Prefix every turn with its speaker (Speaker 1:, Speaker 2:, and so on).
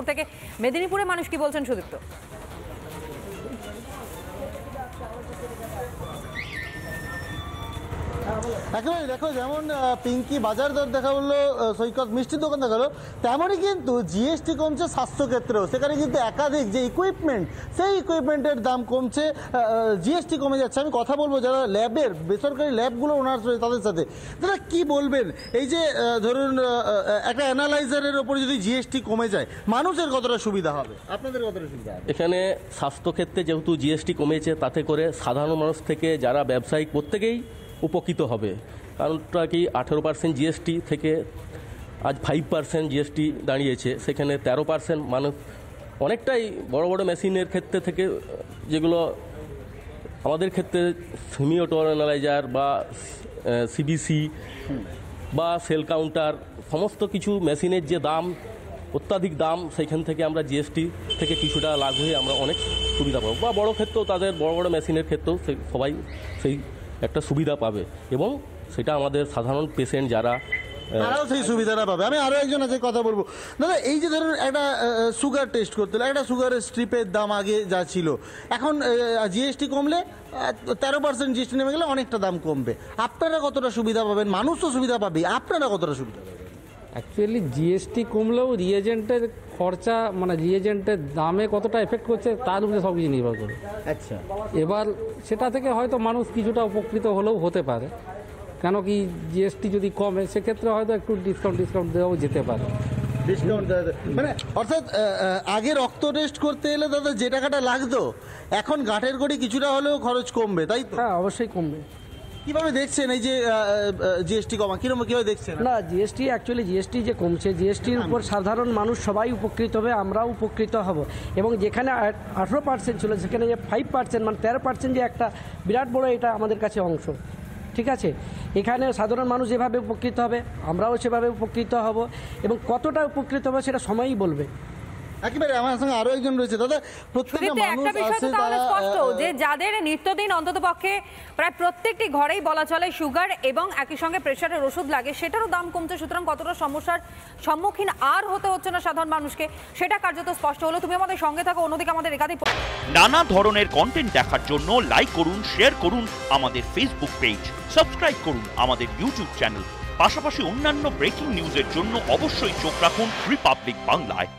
Speaker 1: থেকে মেদিনীপুরে মানুষ কি বলছেন সুদীপ্ত?
Speaker 2: একেবারে দেখো, যেমন পিঙ্কি বাজার দর দেখা বললো, সৈকত মিষ্টির দোকান দেখা গেলো, তেমনই কিন্তু জিএসটি কমছে স্বাস্থ্যক্ষেত্রেও। সেখানে কিন্তু একাধিক যে ইকুইপমেন্ট, সেই ইকুইপমেন্টের দাম কমছে, জিএসটি কমে যাচ্ছে। আমি কথা বলবো যারা ল্যাবের, বেসরকারি ল্যাবগুলো ওনার তাদের সাথে। দাদা কি বলবেন, এই যে ধরুন একটা অ্যানালাইজারের ওপর যদি জিএসটি কমে যায়, মানুষের কতটা সুবিধা হবে, আপনাদের কতটা সুবিধা হবে?
Speaker 3: এখানে স্বাস্থ্যক্ষেত্রে যেহেতু জিএসটি কমেছে, তাতে করে সাধারণ মানুষ থেকে যারা ব্যবসায়িক প্রত্যেকেই উপকৃত হবে। কারণটা কি, 18% জিএসটি থেকে আজ 5% জিএসটি দাঁড়িয়েছে। সেখানে 13% মানুষ অনেকটাই বড় বড় মেশিনের ক্ষেত্রে থেকে, যেগুলো আমাদের ক্ষেত্রে সেমিঅটো অ্যানালাইজার বা সিবিসি বা সেল কাউন্টার, সমস্ত কিছু মেশিনের যে দাম, অত্যাধিক দাম, সেইখান থেকে আমরা জিএসটি থেকে কিছুটা লাভ হয়ে আমরা অনেক সুবিধা পাবো। বা বড়ো ক্ষেত্রেও, তাদের বড় বড় মেশিনের ক্ষেত্রেও সবাই সেই একটা সুবিধা পাবে, এবং সেটা আমাদের সাধারণ পেশেন্ট যারা
Speaker 2: তারাও সেই সুবিধাটা পাবে। আমি আরও একজন আছে, কথা বলবো। দাদা এই যে ধরুন একটা সুগার টেস্ট করতে হলে, একটা সুগারের স্ট্রিপের দাম আগে যা ছিল, এখন জিএসটি কমলে 13% জিএসটি নেমে গেলে অনেকটা দাম কমবে। আপনারা কতটা সুবিধা পাবেন? মানুষ তো সুবিধা পাবে, আপনারা কতটা সুবিধা পাবেন?
Speaker 4: অ্যাকচুয়ালি জিএসটি কমলেও রিয়েজেন্টের খরচা, মানে রিয়েজেন্টের দামে কতটা এফেক্ট করছে তার উপরে সব কিছু নির্ভর করে।
Speaker 2: আচ্ছা,
Speaker 4: এবার সেটা থেকে হয়তো মানুষ কিছুটা উপকৃত হলেও হতে পারে, কেন কি জিএসটি যদি কমে সেক্ষেত্রে হয়তো একটু ডিসকাউন্ট দেওয়াও যেতে পারে।
Speaker 2: ডিসকাউন্ট মানে অর্থাৎ আগে রক্ত টেস্ট করতে এলে দাদা যে টাকাটা লাগতো, এখন গাঁটের করে কিছুটা হলেও খরচ কমবে, তাই তো?
Speaker 4: হ্যাঁ, অবশ্যই কমবে।
Speaker 2: কিভাবে দেখছেন এই যে জিএসটি কমা, কিভাবে দেখছেন?
Speaker 5: না, জিএসটি অ্যাকচুয়ালি জিএসটি যে কমছে, জিএসটির উপর সাধারণ মানুষ সবাই উপকৃত হবে, আমরাও উপকৃত হব। এবং যেখানে 18% ছিল, সেখানে যে 5% মানে 13% যে একটা বিরাট বড়, এটা আমাদের কাছে অংশ। ঠিক আছে, এখানে সাধারণ মানুষ যেভাবে উপকৃত হবে, আমরাও সেভাবে উপকৃত হব, এবং কতটা উপকৃত হবে সেটা সময়ই বলবে।
Speaker 2: একেবারে আমার সঙ্গে আরো একজন রয়েছে। দাদা, প্রত্যেকটা মানুষ আছে
Speaker 1: তাহলে স্পষ্ট যে যাদের নিত্যদিন অন্ততপক্ষে প্রায় প্রত্যেকটি ঘরেই বলা চলে সুগার এবং একই সঙ্গে প্রেশারের ওষুধ লাগে, সেটারও দাম কমছে। সুতরাং কতটা সমস্যার সম্মুখীন আর হতে হচ্ছে না সাধারণ মানুষকে, সেটা কার্যত স্পষ্ট হলো। তুমি আমাদের সঙ্গে থাকো, অন্যদিকে আমাদের একাধিক
Speaker 6: নানা ধরনের কন্টেন্ট দেখার জন্য লাইক করুন, শেয়ার করুন আমাদের ফেসবুক পেজ, সাবস্ক্রাইব করুন আমাদের ইউটিউব চ্যানেল। পাশাপাশি অন্যান্য ব্রেকিং নিউজের জন্য অবশ্যই চোখ রাখুন রিপাবলিক বাংলায়।